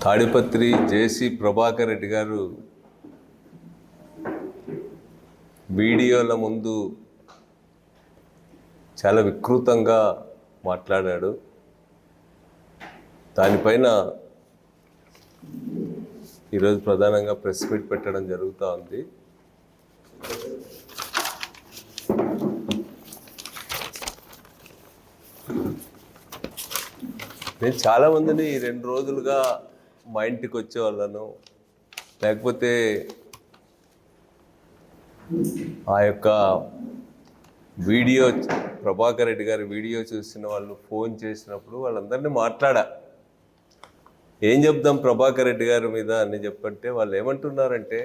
తాడిపత్రి జేసీ ప్రభాకర్ రెడ్డి గారు వీడియోల ముందు చాలా వికృతంగా మాట్లాడాడు. దానిపైన ఈరోజు ప్రధానంగా ప్రెస్ మీట్ పెట్టడం జరుగుతూ ఉంది. నేను చాలామందిని ఈ 2 రోజులుగా మా ఇంటికి వచ్చే వాళ్ళను, లేకపోతే ఆ యొక్క వీడియో ప్రభాకర్ రెడ్డి గారి వీడియో చూసిన వాళ్ళు ఫోన్ చేసినప్పుడు వాళ్ళందరినీ మాట్లాడా. ఏం చెప్దాం ప్రభాకర్ రెడ్డి గారి మీద అని చెప్పంటే వాళ్ళు ఏమంటున్నారంటే,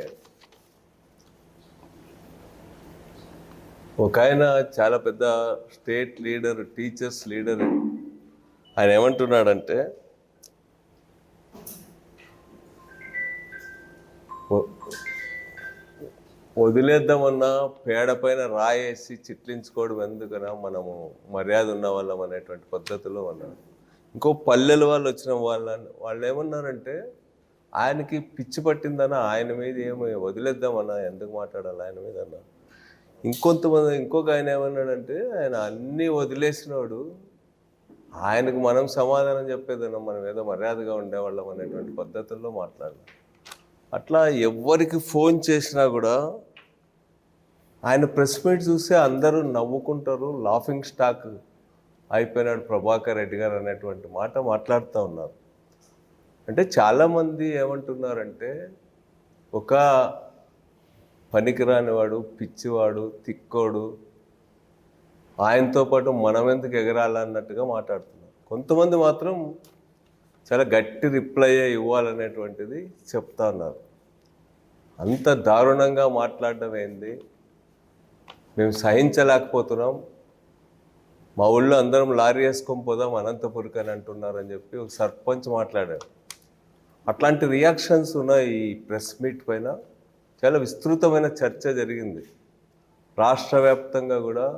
ఒక ఆయన చాలా పెద్ద స్టేట్ లీడర్, టీచర్స్ లీడర్, ఆయన ఏమంటున్నాడంటే, వదిలేద్దామన్నా పేడ పైన రాయేసి చిట్లించుకోవడం ఎందుకన్నా, మనము మర్యాద ఉన్న వాళ్ళం అనేటువంటి పద్ధతిలో ఉన్నాడు. ఇంకో పల్లెల వాళ్ళు వచ్చిన వాళ్ళు ఏమన్నారంటే, ఆయనకి పిచ్చి పట్టిందన్న, ఆయన మీద ఏమో వదిలేద్దామన్నా, ఎందుకు మాట్లాడాలి ఆయన మీద అన్న. ఇంకొక ఆయన ఏమన్నాడంటే, ఆయన అన్నీ వదిలేసినాడు, ఆయనకు మనం సమాధానం చెప్పేదన్నా, మనం ఏదో మర్యాదగా ఉండేవాళ్ళం అనేటువంటి పద్ధతుల్లో మాట్లాడాలి. అట్లా ఎవరికి ఫోన్ చేసినా కూడా ఆయన ప్రెస్ మీట్ చూస్తే అందరూ నవ్వుకుంటారు, లాఫింగ్ స్టాక్ అయిపోయినాడు ప్రభాకర్ రెడ్డి గారు అనేటువంటి మాట మాట్లాడుతూ ఉన్నారు. అంటే చాలామంది ఏమంటున్నారంటే, ఒక పనికిరానివాడు, పిచ్చివాడు, తిక్కోడు, ఆయనతో పాటు మనం ఎందుకు ఎగరాలన్నట్టుగా మాట్లాడుతున్నారు. కొంతమంది మాత్రం చాలా గట్టి రిప్లై ఇవ్వాలనేటువంటిది చెప్తా ఉన్నారు. అంత దారుణంగా మాట్లాడడం ఏంది, మేము సహించలేకపోతున్నాం, మా ఊళ్ళో అందరం లారీ వేసుకొని పోదాం అనంతపురికి అని అంటున్నారని చెప్పి ఒక సర్పంచ్ మాట్లాడారు. అట్లాంటి రియాక్షన్స్ ఉన్నాయి. ఈ ప్రెస్ మీట్ పైన చాలా విస్తృతమైన చర్చ జరిగింది. రాష్ట్ర వ్యాప్తంగా కూడా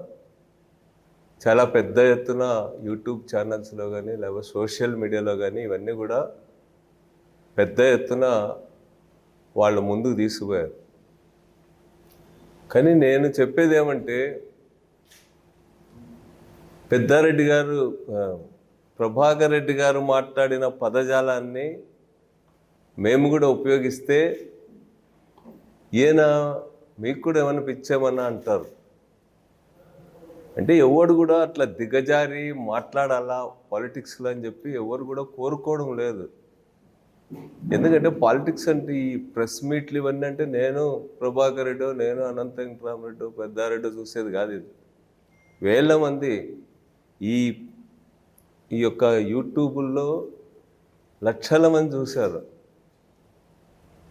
చాలా పెద్ద ఎత్తున యూట్యూబ్ ఛానల్స్లో కానీ, లేకపోతే సోషల్ మీడియాలో కానీ ఇవన్నీ కూడా పెద్ద ఎత్తున వాళ్ళ ముందుకు తీసుకుపోయారు. కానీ నేను చెప్పేది ఏమంటే, ప్రభాకర్ రెడ్డి గారు మాట్లాడిన పదజాలాన్ని మేము కూడా ఉపయోగిస్తే ఈయన మీకు కూడా ఏమైనా పిచ్చేమన్నా అంటారు. అంటే ఎవడు కూడా అట్లా దిగజారి మాట్లాడాలా పాలిటిక్స్లో అని చెప్పి ఎవరు కూడా కోరుకోవడం లేదు. ఎందుకంటే పాలిటిక్స్ అంటే ఈ ప్రెస్ మీట్లు ఇవన్నీ అంటే నేను ప్రభాకర్ రెడ్డి, నేను అనంత వెంకటరామరెడ్డి, పెద్దారెడ్డి చూసేది కాదు. ఇది వేల మంది ఈ యొక్క యూట్యూబుల్లో లక్షల మంది చూశారు.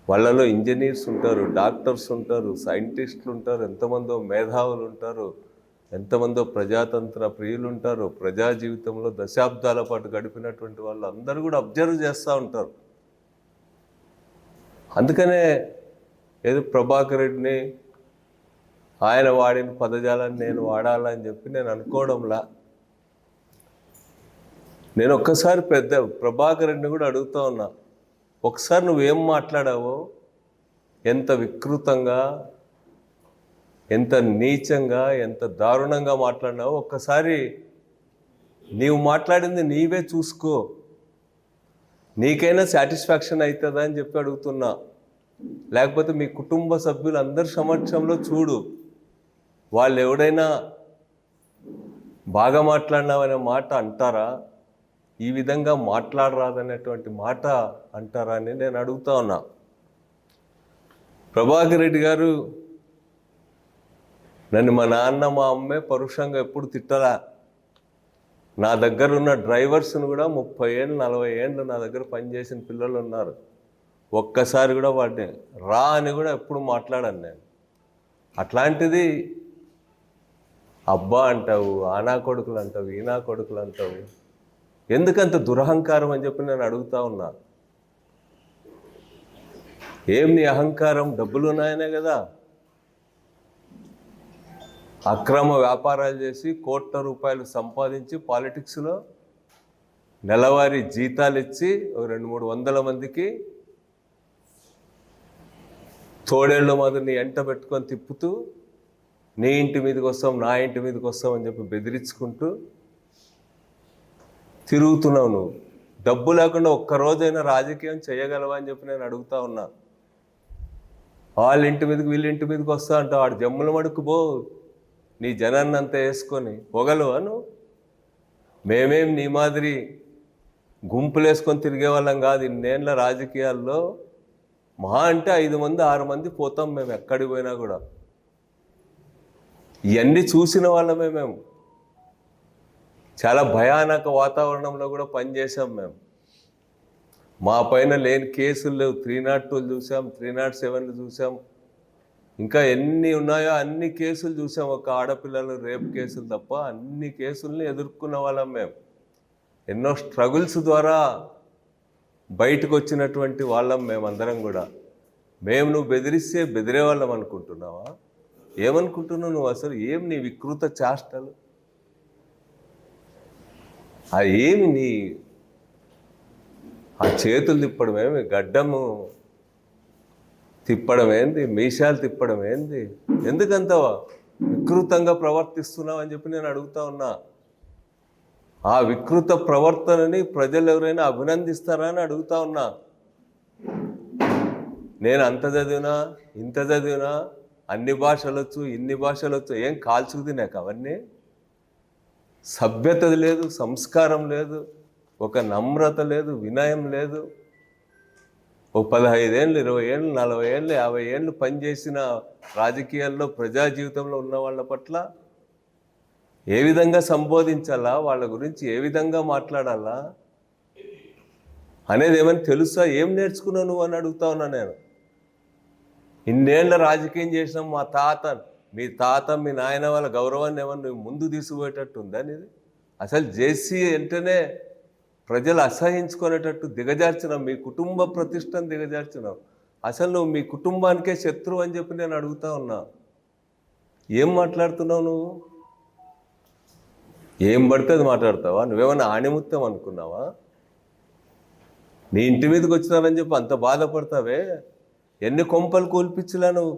వాళ్ళలో ఇంజనీర్స్ ఉంటారు, డాక్టర్స్ ఉంటారు, సైంటిస్టులు ఉంటారు, ఎంతమందో మేధావులు ఉంటారు, ఎంతమందో ప్రజాతంత్ర ప్రియులు ఉంటారు, ప్రజా జీవితంలో దశాబ్దాల పాటు గడిపినటువంటి వాళ్ళు అందరూ కూడా అబ్జర్వ్ చేస్తూ ఉంటారు. అందుకనే ఏదో ప్రభాకర్ రెడ్డిని ఆయన వాడిన పదజాలాన్ని నేను వాడాలని చెప్పి నేను అనుకోవడంలా. నేను ఒక్కసారి ప్రభాకర్ రెడ్డిని కూడా అడుగుతూ ఉన్నా, ఒకసారి నువ్వేం మాట్లాడావో, ఎంత వికృతంగా, ఎంత నీచంగా, ఎంత దారుణంగా మాట్లాడినావో ఒక్కసారి నీవు మాట్లాడింది నీవే చూసుకో, నీకైనా సాటిస్ఫాక్షన్ అవుతుందా అని చెప్పి అడుగుతున్నా. లేకపోతే మీ కుటుంబ సభ్యులందరి సమక్షంలో చూడు, వాళ్ళు ఎవడైనా బాగా మాట్లాడినావనే మాట అంటారా, ఈ విధంగా మాట్లాడరాదనేటువంటి మాట అంటారా అని నేను అడుగుతా ఉన్నా. ప్రభాకర్ రెడ్డి గారు నన్ను మా నాన్న మా అమ్మే పరుషంగా ఎప్పుడు తిట్టలా. నా దగ్గర ఉన్న డ్రైవర్స్ను కూడా 30 ఏళ్ళు 40 ఏళ్ళు నా దగ్గర పనిచేసిన పిల్లలు ఉన్నారు. ఒక్కసారి కూడా వాడిని రా అని కూడా ఎప్పుడు మాట్లాడాను నేను. అట్లాంటిది అబ్బా అంటావు, ఆనా కొడుకులు అంటావు, ఈనా కొడుకులు అంటావు, ఎందుకంత దురహంకారం అని చెప్పి నేను అడుగుతా ఉన్నా. ఏం నీ అహంకారం? డబ్బులు ఉన్నాయనే కదా. అక్రమ వ్యాపారాలు చేసి కోట్ల రూపాయలు సంపాదించి పాలిటిక్స్లో నెలవారీ జీతాలు ఇచ్చి 200-300 మందికి తోడేళ్ళ మాదిరి ఎంట పెట్టుకొని తిప్పుతూ నీ ఇంటి మీదకి వస్తాం, నా ఇంటి మీదకి వస్తాం అని చెప్పి బెదిరించుకుంటూ తిరుగుతున్నావు. నువ్వు డబ్బు లేకుండా ఒక్కరోజైనా రాజకీయం చేయగలవా అని చెప్పి నేను అడుగుతా ఉన్నా. వాళ్ళ ఇంటి మీదకి వీళ్ళ ఇంటి మీదకి వస్తా అంటావు. వాడు జమ్ముల మడుకు పో, నీ జనాన్ని అంతా వేసుకొని పోగలవా నువ్వు? మేమేం నీ మాదిరి గుంపులు వేసుకొని తిరిగే వాళ్ళం కాదు. ఇన్నేళ్ళ రాజకీయాల్లో మహా అంటే 5 మంది 6 మంది పోతాం మేము ఎక్కడికి పోయినా కూడా. ఇవన్నీ చూసిన వాళ్ళమే మేము. చాలా భయానక వాతావరణంలో కూడా పనిచేసాం మేము. మా పైన లేని కేసులు లేవు. 302 చూసాం, 307 చూసాం, ఇంకా ఎన్ని ఉన్నాయో అన్ని కేసులు చూసాం. ఒక ఆడపిల్లలు రేప్ కేసులు తప్ప అన్ని కేసుల్ని ఎదుర్కొన్న వాళ్ళం మేము. ఎన్నో స్ట్రగుల్స్ ద్వారా బయటకు వచ్చినటువంటి వాళ్ళం మేమందరం కూడా. నువ్వు బెదిరిస్తే బెదిరే వాళ్ళం అనుకుంటున్నావా? ఏమనుకుంటున్నావు నువ్వు అసలు? ఏం నీ వికృత చేష్టలు? ఏమి నీ ఆ చేతులు తిప్పడం ఏమి, గడ్డము తిప్పడం ఏంది, మీసాలు తిప్పడం ఏంది? ఎందుకంత వికృతంగా ప్రవర్తిస్తున్నావు అని చెప్పి నేను అడుగుతా ఉన్నా. ఆ వికృత ప్రవర్తనని ప్రజలు ఎవరైనా అభినందిస్తారా అని అడుగుతా ఉన్నా. నేను అంత చదివినా, ఇంత చదివినా, అన్ని భాషలు వచ్చు, ఇన్ని భాషలు వచ్చు, ఏం కాల్చుకుది నాకు అవన్నీ? సభ్యత లేదు, సంస్కారం లేదు, ఒక నమ్రత లేదు, వినయం లేదు. ఒక 15 ఏళ్ళు, 20 ఏళ్ళు, 40 ఏళ్ళు, 50 ఏళ్ళు పనిచేసిన రాజకీయాల్లో, ప్రజా జీవితంలో ఉన్న వాళ్ళ పట్ల ఏ విధంగా సంబోధించాలా, వాళ్ళ గురించి ఏ విధంగా మాట్లాడాలా అనేది ఏమైనా తెలుసా? ఏం నేర్చుకున్నావు నువ్వు అని అడుగుతా ఉన్నా నేను. ఇన్నేళ్ల రాజకీయం చేసినాం. మా తాత, మీ తాత, మీ నాయన వాళ్ళ గౌరవాన్ని ఏమన్నా నువ్వు ముందు తీసుకుపోయేటట్టు ఉందా నీది? అసలు జేసీ అంటేనే ప్రజలు అసహించుకునేటట్టు దిగజార్చినావు. మీ కుటుంబ ప్రతిష్టను దిగజార్చినావు. అసలు నువ్వు మీ కుటుంబానికే శత్రువు అని చెప్పి నేను అడుగుతా ఉన్నా. ఏం మాట్లాడుతున్నావు నువ్వు? ఏం పడితే అది మాట్లాడతావా? నువ్వేమన్నా ఆణిముత్యం అనుకున్నావా? నీ ఇంటి మీదకి వచ్చినారని చెప్పి అంత బాధపడతావే? ఎన్ని కొంపలు కూల్పించలా నువ్వు?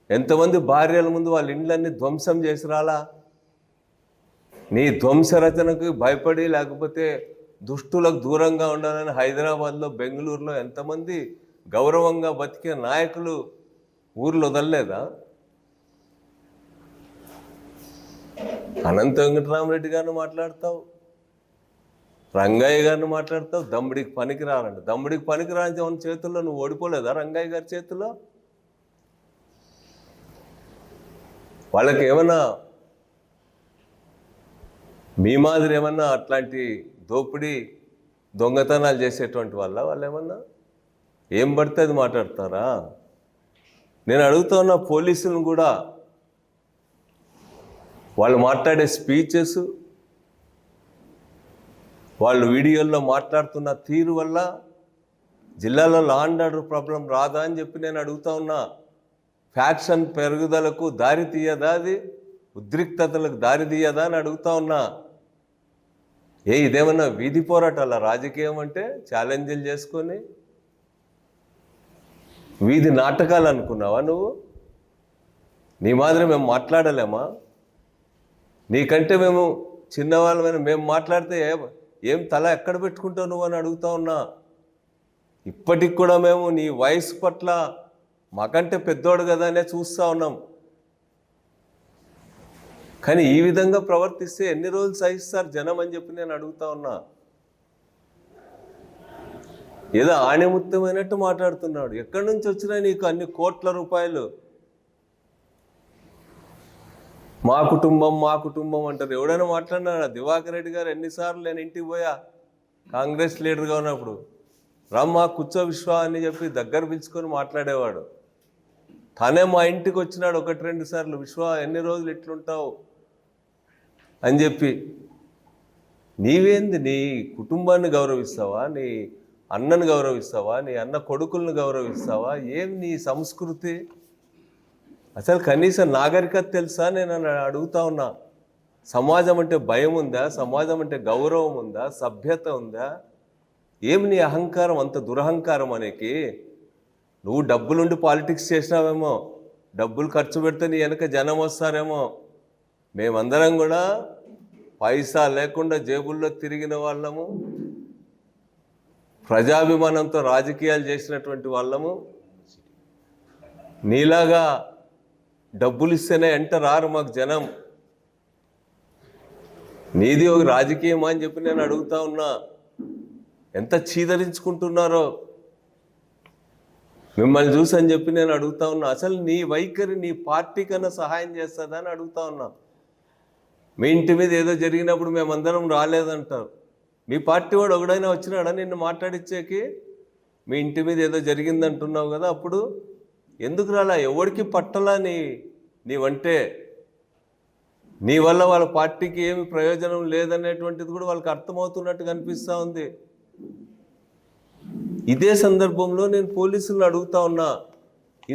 ఎంతమంది భార్యల ముందు వాళ్ళ ఇండ్లన్నీ ధ్వంసం చేసి రాలా? నీ ధ్వంస రచనకు భయపడి, లేకపోతే దుష్టులకు దూరంగా ఉండాలని హైదరాబాద్లో, బెంగళూరులో ఎంతమంది గౌరవంగా బతికే నాయకులు ఊర్లో వదలలేదా? అనంత వెంకటరామరెడ్డి గారిని మాట్లాడతావు, రంగయ్య గారిని మాట్లాడతావు. దమ్ముడికి పనికి రాలంట. దమ్ముడికి పనికి రాని చేతుల్లో నువ్వు ఓడిపోలేదా రంగయ్య గారి చేతిలో? వాళ్ళకి ఏమన్నా మీ మాదిరి ఏమన్నా అట్లాంటి దోపిడీ దొంగతనాలు చేసేటువంటి వాళ్ళు ఏమన్నా ఏం పడితే అది మాట్లాడతారా? నేను అడుగుతా ఉన్న పోలీసులను కూడా, వాళ్ళు మాట్లాడే స్పీచెస్, వాళ్ళు వీడియోల్లో మాట్లాడుతున్న తీరు వల్ల జిల్లాలో లా అండ్ ఆర్డర్ ప్రాబ్లం రాదా అని చెప్పి నేను అడుగుతా ఉన్నా. ఫ్యాక్షన్ పెరుగుదలకు దారి తీయదా? అది ఉద్రిక్తతలకు దారి తీయదా అని అడుగుతా ఉన్నా. ఇదేమన్నా వీధి పోరాటాల రాజకీయం అంటే? ఛాలెంజ్లు చేసుకొని వీధి నాటకాలు అనుకున్నావా నువ్వు? నీ మాదిరి మేము మాట్లాడలేమా? నీకంటే మేము చిన్నవాళ్ళమైన మేము మాట్లాడితే ఏం తల ఎక్కడ పెట్టుకుంటావు నువ్వు అని అడుగుతా ఉన్నా. ఇప్పటికి కూడా మేము నీ వయసు పట్ల మాకంటే పెద్దోడు కదా అనే చూస్తూ ఉన్నాం. కానీ ఈ విధంగా ప్రవర్తిస్తే ఎన్ని రోజులు సహిస్తారు జనం అని చెప్పి నేను అడుగుతా ఉన్నా. ఏదో ఆణిముత్యమైనట్టు మాట్లాడుతున్నాడు. ఎక్కడి నుంచి వచ్చినా నీకు అన్ని కోట్ల రూపాయలు? మా కుటుంబం అంటారు. ఎవడైనా మాట్లాడినాడా? దివాకర్ రెడ్డి గారు ఎన్నిసార్లు నేను ఇంటికి పోయా కాంగ్రెస్ లీడర్గా ఉన్నప్పుడు, రమ్మా కూర్చో విశ్వ అని చెప్పి దగ్గర పిలుచుకొని మాట్లాడేవాడు. తనే మా ఇంటికి వచ్చినాడు 1-2 సార్లు. విశ్వ ఎన్ని రోజులు ఇట్లుంటావు అని చెప్పి. నీవేంది? నీ కుటుంబాన్ని గౌరవిస్తావా? నీ అన్నను గౌరవిస్తావా? నీ అన్న కొడుకులను గౌరవిస్తావా? ఏం నీ సంస్కృతి? అసలు కనీసం నాగరికత తెలుసా నేను అడుగుతా ఉన్నా. సమాజం అంటే భయం ఉందా? సమాజం అంటే గౌరవం ఉందా? సభ్యత ఉందా? ఏమి నీ అహంకారం, అంత దురహంకారం అనేకి? నువ్వు డబ్బులుండి పాలిటిక్స్ చేసినావేమో, డబ్బులు ఖర్చు పెడితే నీ వెనక జనం వస్తారేమో. మేమందరం కూడా పైసా లేకుండా జేబుల్లో తిరిగిన వాళ్ళము, ప్రజాభిమానంతో రాజకీయాలు చేసినటువంటి వాళ్ళము. నీలాగా డబ్బులు ఇస్తేనే ఎంట రారు మాకు జనం. నీది ఒక రాజకీయమా అని చెప్పి నేను అడుగుతా ఉన్నా. ఎంత చీదరించుకుంటున్నారో మిమ్మల్ని చూసి అని చెప్పి నేను అడుగుతా ఉన్నా. అసలు నీ వైఖరి నీ పార్టీ కన్నా సహాయం చేస్తుందా అని అడుగుతా ఉన్నా. మీ ఇంటి మీద ఏదో జరిగినప్పుడు మేమందరం రాలేదంటారు. మీ పార్టీ వాడు ఒకడైనా వచ్చినాడా నిన్ను మాట్లాడిచ్చేకి? మీ ఇంటి మీద ఏదో జరిగిందంటున్నావు కదా, అప్పుడు ఎందుకు రాలా? ఎవరికి పట్టలా నీవంటే? నీ వల్ల వాళ్ళ పార్టీకి ఏమి ప్రయోజనం లేదనేటువంటిది కూడా వాళ్ళకి అర్థమవుతున్నట్టు కనిపిస్తూ ఉంది. ఇదే సందర్భంలో నేను పోలీసులను అడుగుతా ఉన్నా,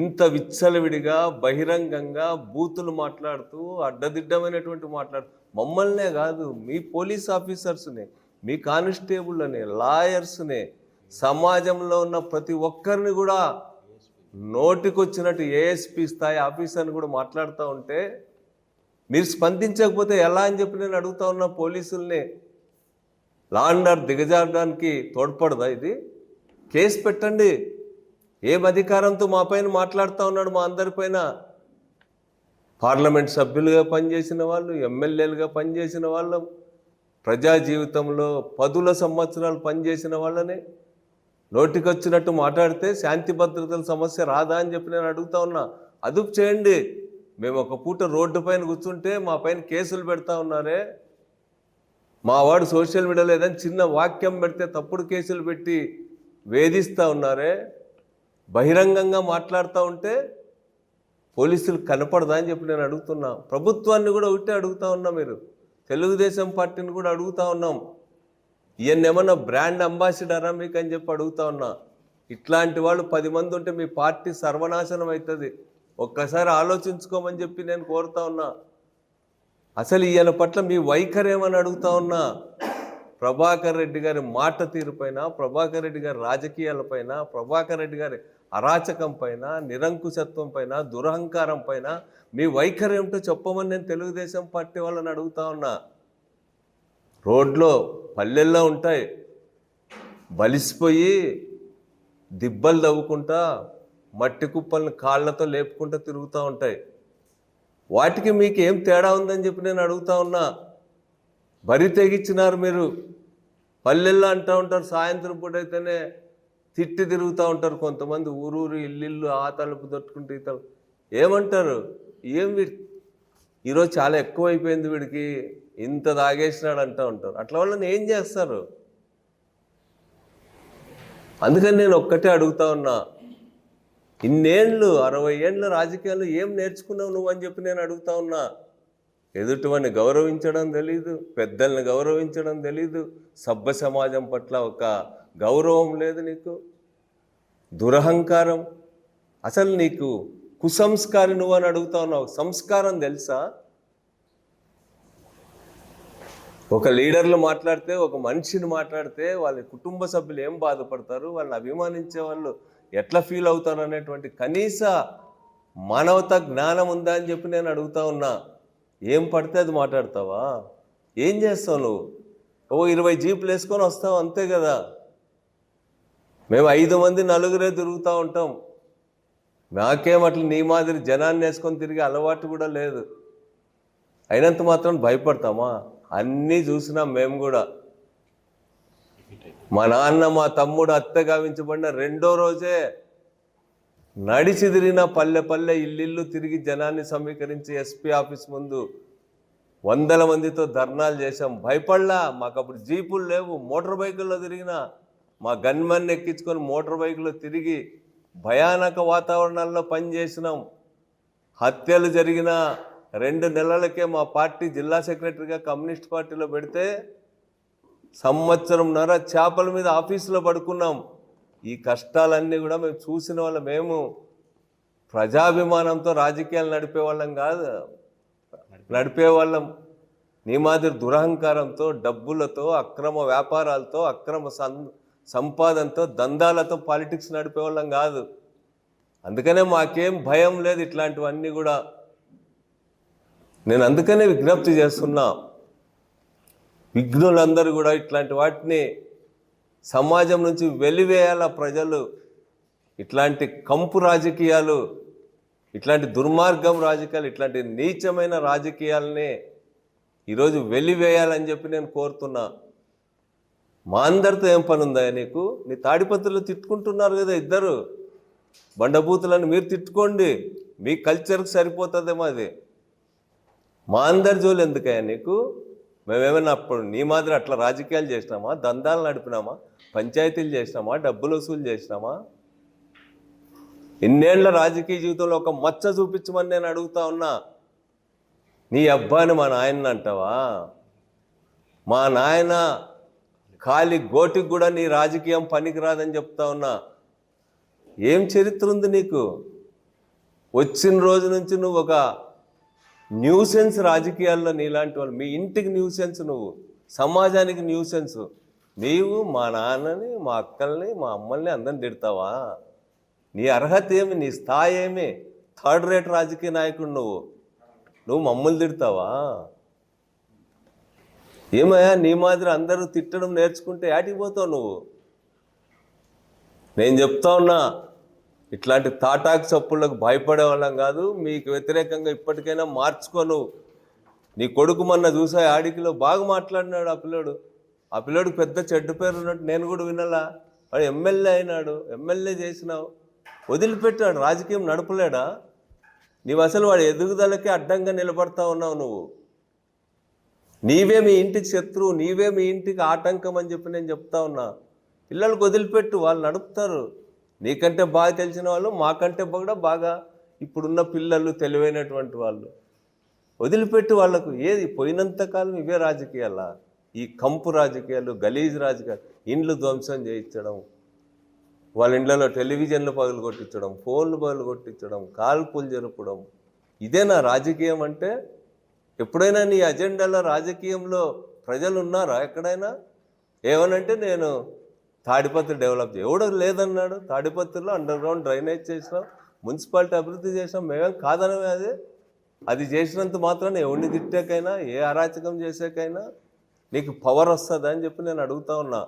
ఇంత విచ్చలవిడిగా బహిరంగంగా బూతులు మాట్లాడుతూ అడ్డదిడ్డమైనటువంటి మమ్మల్నే కాదు, మీ పోలీస్ ఆఫీసర్స్ని, మీ కానిస్టేబుల్ని, లాయర్స్ని, సమాజంలో ఉన్న ప్రతి ఒక్కరిని కూడా నోటికొచ్చినట్టు ఏఎస్పీ స్థాయి ఆఫీసర్ని కూడా మాట్లాడుతూ ఉంటే మీరు స్పందించకపోతే ఎలా అని చెప్పి నేను అడుగుతా ఉన్నా పోలీసుల్ని. లా అండ్ ఆర్డర్ దిగజారడానికి తోడ్పడదా ఇది? కేసు పెట్టండి. ఏం అధికారంతో మా పైన మాట్లాడుతూ ఉన్నాడు? మా అందరిపైన పార్లమెంట్ సభ్యులుగా పనిచేసిన వాళ్ళు, ఎమ్మెల్యేలుగా పనిచేసిన వాళ్ళం, ప్రజా జీవితంలో 10 సంవత్సరాలు పనిచేసిన వాళ్ళని నోటికొచ్చినట్టు మాట్లాడితే శాంతి భద్రతల సమస్య రాదా అని చెప్పి నేను అడుగుతా ఉన్నా. అదుపు చేయండి. మేము ఒక పూట రోడ్డు పైన కూర్చుంటే మా పైన కేసులు పెడతా ఉన్నారే. మా వాడు సోషల్ మీడియాలో ఏదైనా చిన్న వాక్యం పెడితే తప్పుడు కేసులు పెట్టి వేధిస్తూ ఉన్నారే. బహిరంగంగా మాట్లాడుతూ ఉంటే పోలీసులు కనపడదా అని చెప్పి నేను అడుగుతున్నా. ప్రభుత్వాన్ని కూడా ఒకటే అడుగుతా ఉన్నా, మీరు తెలుగుదేశం పార్టీని కూడా అడుగుతా ఉన్నాం, ఈయన ఏమన్నా బ్రాండ్ అంబాసిడరా మీకు అని చెప్పి అడుగుతా ఉన్నా. ఇట్లాంటి వాళ్ళు 10 మంది ఉంటే మీ పార్టీ సర్వనాశనం అవుతుంది. ఒక్కసారి ఆలోచించుకోమని చెప్పి నేను కోరుతా ఉన్నా. అసలు ఈయన పట్ల మీ వైఖరి ఏమని అడుగుతా ఉన్నా. ప్రభాకర్ రెడ్డి గారి మాట తీరుపైన, ప్రభాకర్ రెడ్డి గారి రాజకీయాలపైన, ప్రభాకర్ రెడ్డి గారి అరాచకం పైన, నిరంకుశత్వం పైన, దురహంకారం పైన మీ వైఖరి ఏమిటో చెప్పమని నేను తెలుగుదేశం పార్టీ వాళ్ళని అడుగుతా ఉన్నా. రోడ్లో పల్లెల్లో ఉంటాయి, బలిసిపోయి దిబ్బలు తవ్వుకుంటా మట్టి కుప్పలను కాళ్ళతో లేపుకుంటూ తిరుగుతూ ఉంటాయి. వాటికి మీకు ఏం తేడా ఉందని చెప్పి నేను అడుగుతా ఉన్నా. బరి తెగించినారు మీరు. పల్లెల్లో అంటూ ఉంటారు, సాయంత్రం పూట అయితేనే తిట్టి తిరుగుతూ ఉంటారు కొంతమంది, ఊరూరు ఇల్లు ఆ తలుపు తట్టుకుంటూ ఈ తలుపు. ఏమంటారు? ఈరోజు చాలా ఎక్కువైపోయింది వీడికి, ఇంత తాగేసినాడు అంటూ ఉంటారు. అట్లా వాళ్ళని ఏం చేస్తారు? అందుకని నేను ఒక్కటే అడుగుతా ఉన్నా, ఇన్నేళ్ళు 60 ఏళ్ళ రాజకీయాలు ఏం నేర్చుకున్నావు నువ్వు అని చెప్పి నేను అడుగుతా ఉన్నా. ఎదుటివాడిని గౌరవించడం తెలీదు, పెద్దల్ని గౌరవించడం తెలీదు, సభ్య సమాజం పట్ల ఒక గౌరవం లేదు నీకు, దురహంకారం. అసలు నీకు కుసంస్కారి నువ్వు అని అడుగుతా ఉన్నావు. సంస్కారం తెలుసా? ఒక లీడర్లు మాట్లాడితే, ఒక మనిషిని మాట్లాడితే వాళ్ళ కుటుంబ సభ్యులు ఏం బాధపడతారు, వాళ్ళని అభిమానించే వాళ్ళు ఎట్లా ఫీల్ అవుతారు అనేటువంటి కనీస మానవతా జ్ఞానం ఉందా అని చెప్పి నేను అడుగుతా ఉన్నా. ఏం పడితే అది మాట్లాడతావా? ఏం చేస్తావు నువ్వు? 20 జీపులు వేసుకొని వస్తావు అంతే కదా. మేము 5 మంది నలుగురే తిరుగుతూ ఉంటాం. నాకేం అట్లా నీ మాదిరి జనాన్ని వేసుకొని తిరిగే అలవాటు కూడా లేదు. అయినంత మాత్రం భయపడతామా? అన్నీ చూసినాం మేము కూడా. మా నాన్న మా తమ్ముడు హత్య గావించబడిన 2వ రోజే నడిచి తిరిగిన పల్లె పల్లె ఇల్లు తిరిగి జనాన్ని సమీకరించి ఎస్పీ ఆఫీస్ ముందు 100 మందితో ధర్నాలు చేశాం. భయపడలా. మాకు అప్పుడు జీపులు లేవు, మోటార్ బైకుల్లో తిరిగిన మా గన్మెన్ ఎక్కించుకొని మోటార్ బైకులో తిరిగి భయానక వాతావరణాల్లో పనిచేసినాం. హత్యలు జరిగిన 2 నెలలకే మా పార్టీ జిల్లా సెక్రటరీగా కమ్యూనిస్ట్ పార్టీలో పెడితే 1.5 సంవత్సరంన్నర చేపల మీద ఆఫీసులో పడుకున్నాం. ఈ కష్టాలన్నీ కూడా మేము చూసిన వాళ్ళం. మేము ప్రజాభిమానంతో రాజకీయాలు నడిపేవాళ్ళం కాదు, నడిపేవాళ్ళం. నీ మాదిరి దురహంకారంతో, డబ్బులతో, అక్రమ వ్యాపారాలతో, అక్రమ సంపాదనతో, దందాలతో పాలిటిక్స్ నడిపేవాళ్ళం కాదు. అందుకనే మాకేం భయం లేదు ఇట్లాంటివన్నీ కూడా. నేను అందుకనే విజ్ఞప్తి చేస్తున్నా, విఘ్నులందరూ కూడా ఇట్లాంటి వాటిని సమాజం నుంచి వెలివేయాల ప్రజలు. ఇట్లాంటి కంపు రాజకీయాలు, ఇట్లాంటి దుర్మార్గం రాజకీయాలు, ఇట్లాంటి నీచమైన రాజకీయాలని ఈరోజు వెలివేయాలని చెప్పి నేను కోరుతున్నా. మా అందరితో ఏం పని ఉందా నీకు? నీ తాడిపత్రులు తిట్టుకుంటున్నారు కదా ఇద్దరు బండబూతులను, మీరు తిట్టుకోండి, మీ కల్చర్కి సరిపోతుందేమో అది. మా అందరి జోలు ఎందుకయ్యా నీకు? మేమేమైనా అప్పుడు నీ మాదిరి అట్లా రాజకీయాలు చేసినామా? దందాలు నడిపినామా? పంచాయతీలు చేసినామా? డబ్బులు వసూలు చేసినామా? ఇన్నేళ్ల రాజకీయ జీవితంలో ఒక మచ్చ చూపించమని నేను అడుగుతా ఉన్నా. నీ అబ్బాయిని మా నాయన అంటావా? మా నాయన ఖాళీ గోటికి కూడా నీ రాజకీయం పనికిరాదని చెప్తా ఉన్నా. ఏం చరిత్ర ఉంది నీకు? వచ్చిన రోజు నుంచి నువ్వు ఒక న్యూసెన్స్ రాజకీయాల్లో. నీలాంటి వాళ్ళు, మీ ఇంటికి న్యూసెన్స్, నువ్వు సమాజానికి న్యూసెన్స్. నీవు మా నాన్నని, మా అక్కల్ని, మా అమ్మల్ని అందరిని తిడతావా? నీ అర్హత ఏమి? నీ స్థాయి ఏమి? థర్డ్ రేట్ రాజకీయ నాయకుడు నువ్వు మమ్మల్ని తిడతావా? ఏమయ్యా, నీ మాదిరి అందరూ తిట్టడం నేర్చుకుంటే యాటికి పోతావు నువ్వు? నేను చెప్తా ఉన్నా, ఇట్లాంటి తాటాకు చప్పుళ్ళకు భయపడే వాళ్ళం కాదు. మీకు వ్యతిరేకంగా ఇప్పటికైనా మార్చుకోను. నీ కొడుకు మొన్న చూసా ఆడికిలో బాగా మాట్లాడినాడు ఆ పిల్లోడికి పెద్ద చెడ్డ పేరు ఉన్నట్టు నేను కూడా వినాలా? వాడు ఎమ్మెల్యే అయినాడు, ఎమ్మెల్యే చేసినావు, వదిలిపెట్టాడు, రాజకీయం నడపలేడా? నీవు అసలు వాడి ఎదుగుదలకే అడ్డంగా నిలబడతా ఉన్నావు నువ్వు. నీవే మీ ఇంటికి శత్రువు, నీవే మీ ఇంటికి ఆటంకం అని చెప్పి నేను చెప్తా ఉన్నా. పిల్లలకు వదిలిపెట్టు, వాళ్ళు నడుపుతారు. నీకంటే బాగా తెలిసిన వాళ్ళు, మాకంటే కూడా బాగా ఇప్పుడున్న పిల్లలు తెలివైనటువంటి వాళ్ళు. వదిలిపెట్టు వాళ్ళకు. ఏది పోయినంతకాలం ఇవే రాజకీయాలా? ఈ కంపు రాజకీయాలు, గలీజ్ రాజకీయాలు, ఇండ్లు ధ్వంసం చేయించడం, వాళ్ళ ఇండ్లలో టెలివిజన్లు పగులు కొట్టించడం, ఫోన్లు పగులు కొట్టించడం, కాల్పులు జరపడం. ఇదేనా రాజకీయం అంటే? ఎప్పుడైనా నీ అజెండాలో రాజకీయంలో ప్రజలు ఉన్నారా ఎక్కడైనా? ఏమనంటే నేను తాడిపత్రి డెవలప్ ఎవడో లేదన్నాడు. తాడిపత్రిలో అండర్ గ్రౌండ్ డ్రైనేజ్ చేసినాం, మున్సిపాలిటీ అభివృద్ధి చేసినాం, మేమేం కాదనమే. అది చేసినంత మాత్రాన ఎవరిని తిట్టేకైనా, ఏ అరాచకం చేసేకైనా నీకు పవర్ వస్తుందా అని చెప్పి నేను అడుగుతా ఉన్నా.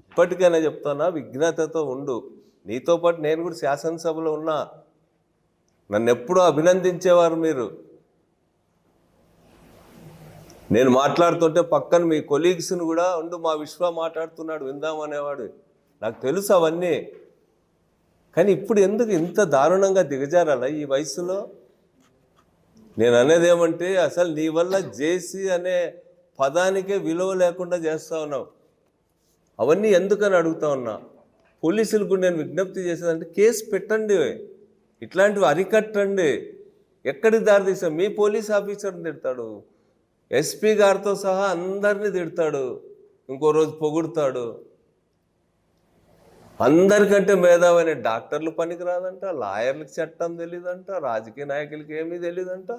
ఇప్పటికైనా చెప్తున్నా, విఘ్నతతో ఉండు. నీతో పాటు నేను కూడా శాసనసభలో ఉన్నా. నన్ను ఎప్పుడూ అభినందించేవారు మీరు. నేను మాట్లాడుతుంటే పక్కన మీ కొలీగ్స్ని కూడా ఉండు, మా విశ్వ మాట్లాడుతున్నాడు విందామనేవాడు. నాకు తెలుసు అవన్నీ. కానీ ఇప్పుడు ఎందుకు ఇంత దారుణంగా దిగజారాలా ఈ వయసులో? నేను అనేది ఏమంటే, అసలు నీ వల్ల జేసీ అనే పదానికే విలువ లేకుండా చేస్తూ ఉన్నావు. అవన్నీ ఎందుకని అడుగుతా ఉన్నా. పోలీసులకు నేను విజ్ఞప్తి చేసేదంటే, కేసు పెట్టండి, ఇట్లాంటివి అరికట్టండి. ఎక్కడికి దారి తీసావు? మీ పోలీస్ ఆఫీసర్ని తిడతాడు, ఎస్పీ గారితో సహా అందరినీ తిడతాడు, ఇంకో రోజు పొగుడుతాడు. అందరికంటే మేధావైన డాక్టర్లు పనికిరాదంట, లాయర్లకు చట్టం తెలియదంట, రాజకీయ నాయకులకి ఏమీ తెలియదంట,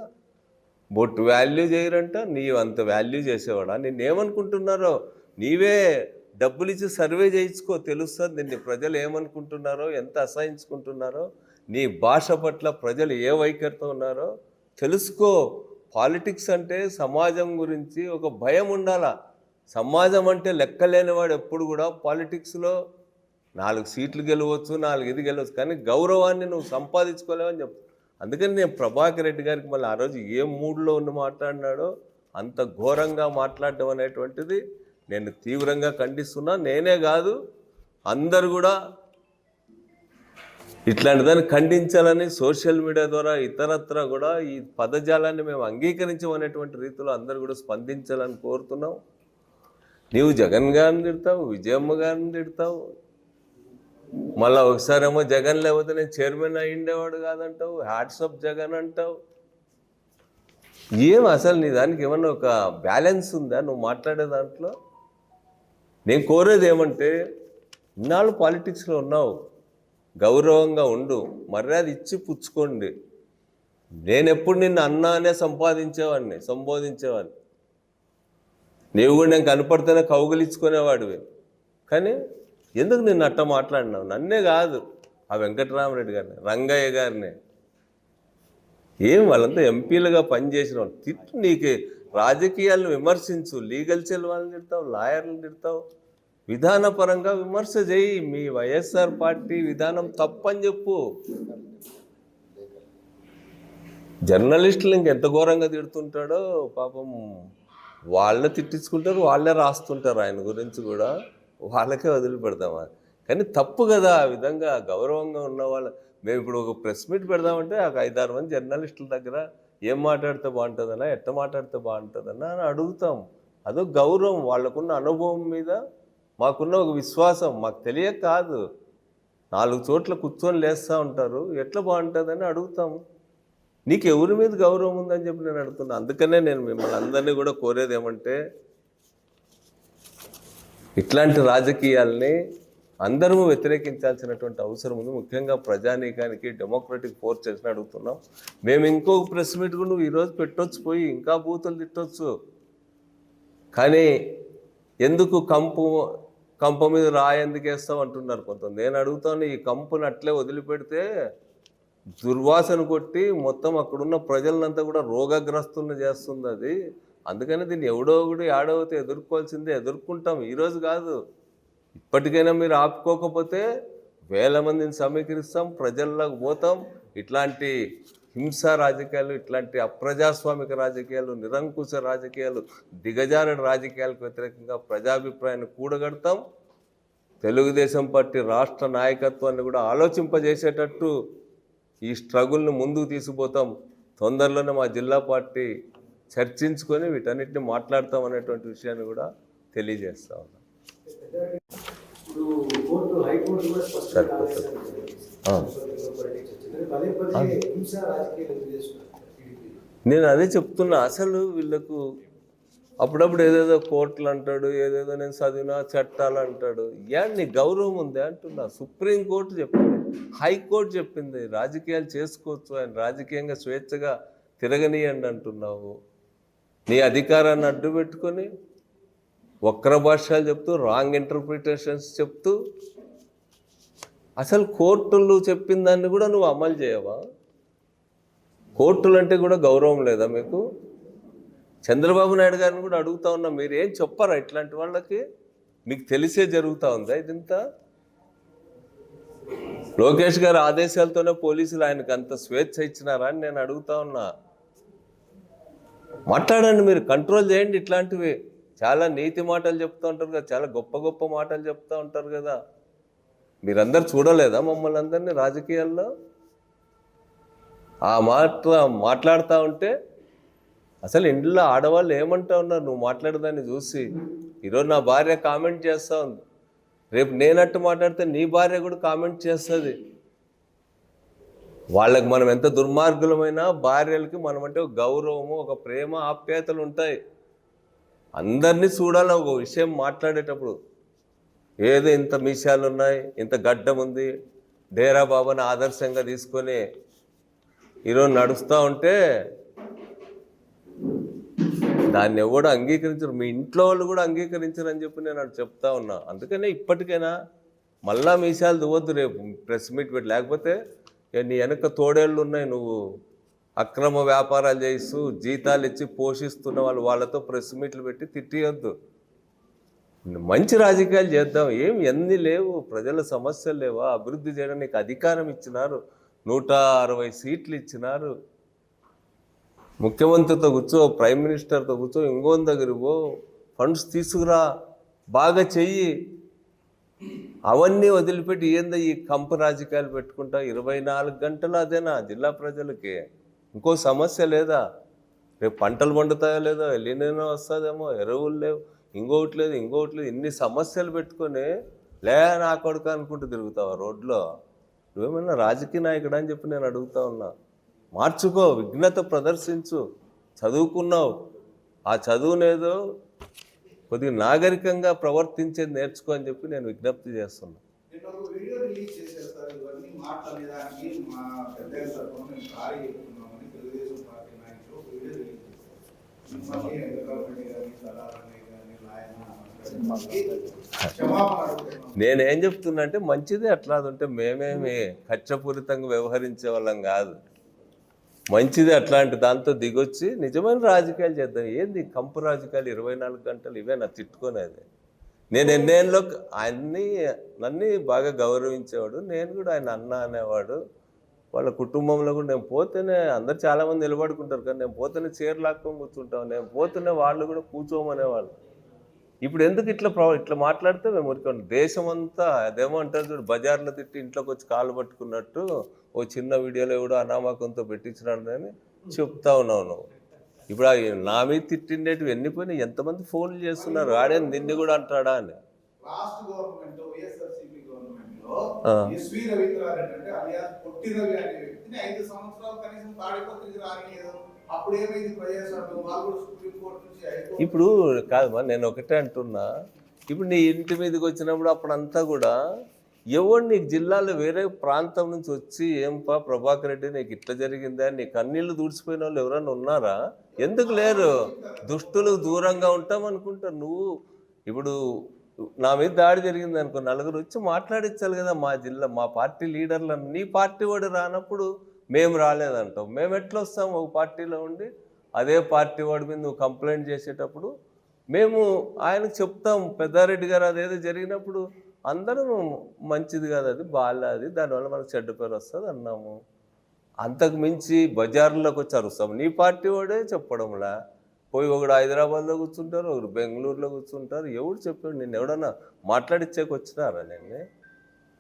బొట్టు వాల్యూ చేయరంట. నీవు అంత వాల్యూ చేసేవాడా? నిన్నేమనుకుంటున్నారో? నీవే డబ్బులు ఇచ్చి సర్వే చేయించుకో, తెలుస్తుంది నిన్ను ప్రజలు ఏమనుకుంటున్నారో, ఎంత అసహించుకుంటున్నారో, నీ భాష పట్ల ప్రజలు ఏ వైఖరితో ఉన్నారో తెలుసుకో. పాలిటిక్స్ అంటే సమాజం గురించి ఒక భయం ఉండాలా. సమాజం అంటే లెక్కలేనివాడు ఎప్పుడు కూడా పాలిటిక్స్లో 4 సీట్లు గెలవచ్చు, 4 ఇది గెలవచ్చు, కానీ గౌరవాన్ని నువ్వు సంపాదించుకోలేవని చెప్తా. అందుకని నేను ప్రభాకర్ రెడ్డి గారికి మళ్ళీ ఆ రోజు ఏ మూడ్లో ఉండి మాట్లాడినాడో అంత ఘోరంగా మాట్లాడడం అనేటువంటిది నేను తీవ్రంగా ఖండిస్తున్నా. నేనే కాదు, అందరు కూడా ఇట్లాంటి దాన్ని ఖండించాలని సోషల్ మీడియా ద్వారా ఇతరత్ర కూడా ఈ పదజాలాన్ని మేము అంగీకరించమనేటువంటి రీతిలో అందరూ కూడా స్పందించాలని కోరుతున్నాం. నీవు జగన్ గారిని తిడతావు, విజయమ్మ గారిని తిడతావు, మళ్ళీ ఒకసారేమో జగన్ లేకపోతే నేను చైర్మన్ అయ్యిండేవాడు కాదంటావు, హ్యాట్సప్ జగన్ అంటావు. ఏం అసలు నీ దానికి ఏమన్నా ఒక బ్యాలెన్స్ ఉందా నువ్వు మాట్లాడే దాంట్లో? నేను కోరేది ఏమంటే, ఇన్నాళ్ళు పాలిటిక్స్లో ఉన్నావు, గౌరవంగా ఉండు, మర్యాద ఇచ్చి పుచ్చుకోండి. నేను ఎప్పుడు నిన్ను అన్నానే సంబోధించేవాడిని. నీవు కూడా నేను కనపడితేనే కౌగులించుకునేవాడివి. కానీ ఎందుకు నిన్ను అట్ట మాట్లాడినావు? నన్నే కాదు, ఆ వెంకటరామరెడ్డి గారిని, రంగయ్య గారిని, ఏం వాళ్ళంతా ఎంపీలుగా పనిచేసిన వాళ్ళు. తిట్టు, నీకు రాజకీయాలను విమర్శించు, లీగల్ సెల్ వాళ్ళని తిడతావు, లాయర్లను తిడతావు, విధానపరంగా విమర్శ చేయి. మీ వైఎస్ఆర్ పార్టీ విధానం తప్పని చెప్పు. జర్నలిస్టులు ఇంకెంత ఘోరంగా తిడుతుంటాడో పాపం. వాళ్ళే తిట్టించుకుంటారు, వాళ్ళే రాస్తుంటారు ఆయన గురించి కూడా, వాళ్ళకే వదిలిపెడదామా? కానీ తప్పు కదా ఆ విధంగా గౌరవంగా ఉన్న వాళ్ళ. మేము ఇప్పుడు ఒక ప్రెస్ మీట్ పెడదామంటే ఒక 5-6 మంది జర్నలిస్టుల దగ్గర ఏం మాట్లాడితే బాగుంటుందన్నా, ఎట్ట మాట్లాడితే బాగుంటుందన్నా అని అడుగుతాం. అదొక గౌరవం, వాళ్ళకున్న అనుభవం మీద మాకున్న ఒక విశ్వాసం. మాకు తెలియక కాదు, 4 చోట్ల కూర్చొని లేస్తూ ఉంటారు, ఎట్లా బాగుంటుందని అడుగుతాము. నీకు ఎవరి మీద గౌరవం ఉందని చెప్పి నేను అడుగుతున్నా. అందుకనే నేను మిమ్మల్ని అందరినీ కూడా కోరేది ఏమంటే, ఇట్లాంటి రాజకీయాల్ని అందరూ వ్యతిరేకించాల్సినటువంటి అవసరం ఉంది. ముఖ్యంగా ప్రజానీకానికి, డెమోక్రటిక్ ఫోర్సెస్ని అడుగుతున్నాం. మేము ఇంకొక ప్రెస్ మీట్ కూడా నువ్వు ఈరోజు పెట్టొచ్చు, పోయి ఇంకా బూతులు తిట్టొచ్చు. కానీ ఎందుకు కంప మీద రాయి ఎందుకు వేస్తావు అంటున్నారు కొంతమంది. నేను అడుగుతాను, ఈ కంపుని అట్లే వదిలిపెడితే దుర్వాసన కొట్టి మొత్తం అక్కడున్న ప్రజలంతా కూడా రోగగ్రస్తులను చేస్తుంది అది. అందుకని దీన్ని ఎవడో ఒకటి ఆడవుతే ఎదుర్కోవాల్సిందే, ఎదుర్కొంటాం. ఈరోజు కాదు, ఇప్పటికైనా మీరు ఆపుకోకపోతే వేల మందిని సమీకరిస్తాం, ప్రజల్లోకి పోతాం. ఇట్లాంటి హింసా రాజకీయాలు, ఇట్లాంటి అప్రజాస్వామిక రాజకీయాలు, నిరంకుశ రాజకీయాలు, దిగజారుడు రాజకీయాలకు వ్యతిరేకంగా ప్రజాభిప్రాయాన్ని కూడగడతాం. తెలుగుదేశం పార్టీ రాష్ట్ర నాయకత్వాన్ని కూడా ఆలోచింపజేసేటట్టు ఈ స్ట్రగుల్ని ముందుకు తీసుకుపోతాం. తొందరలోనే మా జిల్లా పార్టీ చర్చించుకొని వీటన్నిటిని మాట్లాడతాం అనేటువంటి విషయాన్ని కూడా తెలియజేస్తా ఉన్నాం. నేను అదే చెప్తున్నా. అసలు వీళ్ళకు అప్పుడప్పుడు ఏదేదో కోర్టులు అంటాడు, ఏదేదో నేను చదివినా చట్టాలు అంటాడు. నీ గౌరవం ఉందే అంటున్నా. సుప్రీంకోర్టు చెప్పింది, హైకోర్టు చెప్పింది, రాజకీయాలు చేసుకోవచ్చు, ఆయన రాజకీయంగా స్వేచ్ఛగా తిరగనీయండి అంటున్నావు. నీ అధికారాన్ని అడ్డు పెట్టుకొని వక్ర భాష్యాలు చెప్తూ, రాంగ్ ఇంటర్ప్రిటేషన్స్ చెప్తూ, అసలు కోర్టులు చెప్పిన దాన్ని కూడా నువ్వు అమలు చేయవా? కోర్టులు అంటే కూడా గౌరవం లేదా మీకు? చంద్రబాబు నాయుడు గారిని కూడా అడుగుతా ఉన్నా, మీరు ఏం చెప్పరా ఇట్లాంటి వాళ్ళకి? మీకు తెలిసే జరుగుతూ ఉందా ఇదంతా? లోకేష్ గారి ఆదేశాలతోనే పోలీసులు ఆయనకు అంత స్వేచ్ఛ ఇచ్చినారా అని నేను అడుగుతా ఉన్నా. మాట్లాడండి, మీరు కంట్రోల్ చేయండి. ఇట్లాంటివి చాలా నీతి మాటలు చెప్తూ ఉంటారు కదా, చాలా గొప్ప గొప్ప మాటలు చెప్తూ ఉంటారు కదా. మీరందరు చూడలేదా మమ్మల్ని అందరినీ రాజకీయాల్లో? ఆ మాట్లాడుతూ ఉంటే అసలు ఇంట్లో ఆడవాళ్ళు ఏమంటా ఉన్నారు నువ్వు మాట్లాడదాన్ని చూసి? ఈరోజు నా భార్య కామెంట్ చేస్తూ ఉంది, రేపు నేనట్టు మాట్లాడితే నీ భార్య కూడా కామెంట్ చేస్తుంది. వాళ్ళకి మనం ఎంత దుర్మార్గులమైనా భార్యలకి మనం అంటే ఒక గౌరవము, ఒక ప్రేమ, ఆప్యాయతలు ఉంటాయి. అందరినీ చూడాలి ఒక విషయం మాట్లాడేటప్పుడు. ఏదో ఇంత మీసాలు ఉన్నాయి, ఇంత గడ్డం ఉంది, డేరా బాబాని ఆదర్శంగా తీసుకొని ఈరోజు నడుస్తూ ఉంటే దాన్ని ఎవడు అంగీకరించరు. మీ ఇంట్లో వాళ్ళు కూడా అంగీకరించరు అని చెప్పి నేను అటు చెప్తా ఉన్నా. అందుకనే ఇప్పటికైనా మళ్ళా మీసాలు దువ్వద్దు రేపు ప్రెస్ మీట్ పెట్టి. లేకపోతే నీ వెనక తోడేళ్ళు ఉన్నాయి, నువ్వు అక్రమ వ్యాపారాలు చేయిస్తూ జీతాలు ఇచ్చి పోషిస్తున్న వాళ్ళతో ప్రెస్ మీట్లు పెట్టి తిట్టియొద్దు. మంచి రాజకీయాలు చేద్దాం. ఎన్ని లేవు, ప్రజల సమస్యలు లేవా? అభివృద్ధి చేయడానికి అధికారం ఇచ్చినారు, 160 సీట్లు ఇచ్చినారు. ముఖ్యమంత్రితో కూర్చో, ప్రైమ్ మినిస్టర్తో కూర్చో, ఇంకోని దగ్గర పో, ఫండ్స్ తీసుకురా, బాగా చెయ్యి. అవన్నీ వదిలిపెట్టి ఏందో ఈ కంప రాజకీయాలు పెట్టుకుంటా 24 గంటలు అదేనా జిల్లా ప్రజలకి? ఇంకో సమస్య లేదా? రేపు పంటలు పండుతాయో లేదో, ఎల్లినో వస్తుందేమో, ఎరువులు లేవు, ఇంకోటి లేదు. ఇన్ని సమస్యలు పెట్టుకొని నా కొడుకు అనుకుంటూ తిరుగుతావా రోడ్లో? నువ్వేమన్నా రాజకీయ నాయకుడు అని చెప్పి నేను అడుగుతా ఉన్నా. మార్చుకో, విఘ్నత ప్రదర్శించు. చదువుకున్నావు, ఆ చదువునేదో కొద్దిగా నాగరికంగా ప్రవర్తించేది నేర్చుకో అని చెప్పి నేను విజ్ఞప్తి చేస్తున్నా. నేనేం చెప్తున్నా అంటే మంచిది అట్లా ఉంటే మేమేమి కక్షపూరితంగా వ్యవహరించే వాళ్ళం కాదు. మంచిది అట్లాంటి దాంతో దిగొచ్చి నిజమైన రాజకీయాలు చేద్దాం. ఏంది కంపు రాజకీయాలు 24 గంటలు ఇవేనా తిట్టుకునేది? నేను ఎన్నేళ్ళలో ఆయన్ని నన్ను బాగా గౌరవించేవాడు, నేను కూడా ఆయన అన్న అనేవాడు. వాళ్ళ కుటుంబంలో కూడా నేను పోతేనే అందరు చాలామంది నిలబడుకుంటారు, కానీ నేను పోతేనే చీర లాక్కొని కూర్చుంటాం, నేను పోతేనే వాళ్ళు కూడా కూర్చోమనేవాళ్ళు. ఇప్పుడు ఎందుకు ఇట్లా మాట్లాడితే మేము ఊరుకోండి. దేశం అంతా అదేమో అంటారు చూడు, బజార్లో తిట్టి ఇంట్లోకి వచ్చి కాళ్ళు పట్టుకున్నట్టు ఓ చిన్న వీడియోలో కూడా అనామకంతో పెట్టించినాడు అని చెప్తా ఉన్నావు నువ్వు. ఇప్పుడు నా మీద తిట్టిండేటివి ఎన్ని పోయినాయి, ఎంతమంది ఫోన్లు చేస్తున్నారు, ఆడే నిన్ను కూడా అంటాడా అని. లాస్ట్ గవర్నమెంట్ వైఎస్ఆర్సీపీ గవర్నమెంట్ లో ఎస్వి రవీంద్రారెడ్డి అంటే అలియాస్ పొట్టి రవి అనే వ్యక్తిని 5 సంవత్సరాలు కనీసం తాడిపత్రికి రానిలేదు. అప్పుడు ఏమైంది ప్రజాస్వామ్యం? వాళ్ళు కూడా సుప్రీం కోర్టు నుంచి ఇప్పుడు కాదు, నేను ఒకటే అంటున్నా, ఇప్పుడు నీ ఇంటి మీదకి వచ్చినప్పుడు అప్పుడంతా కూడా ఎవరు నీకు జిల్లాలో వేరే ప్రాంతం నుంచి వచ్చి ఏంపా ప్రభాకర్ రెడ్డి నీకు ఇట్లా జరిగిందా, నీ కన్నీళ్ళు దూడ్చిపోయిన వాళ్ళు ఎవరైనా ఉన్నారా? ఎందుకు లేరు? దుష్టులు దూరంగా ఉంటాం అనుకుంటారు. నువ్వు ఇప్పుడు నా మీద దాడి జరిగింది అనుకో, నలుగురు వచ్చి మాట్లాడించాలి కదా మా జిల్లా, మా పార్టీ లీడర్లను. నీ పార్టీ వాడు రానప్పుడు మేము రాలేదంటావు. మేము ఎట్లా వస్తాం? ఒక పార్టీలో ఉండి అదే పార్టీ వాడి మీద నువ్వు కంప్లైంట్ చేసేటప్పుడు మేము ఆయనకు చెప్తాం, పెద్దారెడ్డి గారు అదేదో జరిగినప్పుడు అందరం మంచిది కాదు, అది బాగాలేదు, దానివల్ల మనకు చెడ్డ పేరు వస్తుంది అన్నాము. అంతకు మించి బజార్లోకి వచ్చి అరుస్తాము. నీ పార్టీ వాడే చెప్పడంలా. పోయి ఒకడు హైదరాబాద్లో కూర్చుంటారు, ఒకరు బెంగళూరులో కూర్చుంటారు. ఎవడు చెప్పాడు? నేను ఎవడన్నా మాట్లాడిచ్చేకి వచ్చినారా?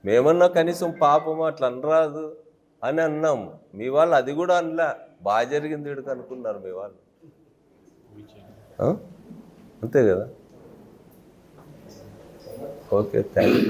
మేమన్నా కనీసం పాపం అట్లా అనరాదు అని అన్నాం. మీ వాళ్ళు అది కూడా అనలే, బాగా జరిగింది వీడికి అనుకున్నారు మీ వాళ్ళు. అంతే కదా. Okay, thank you.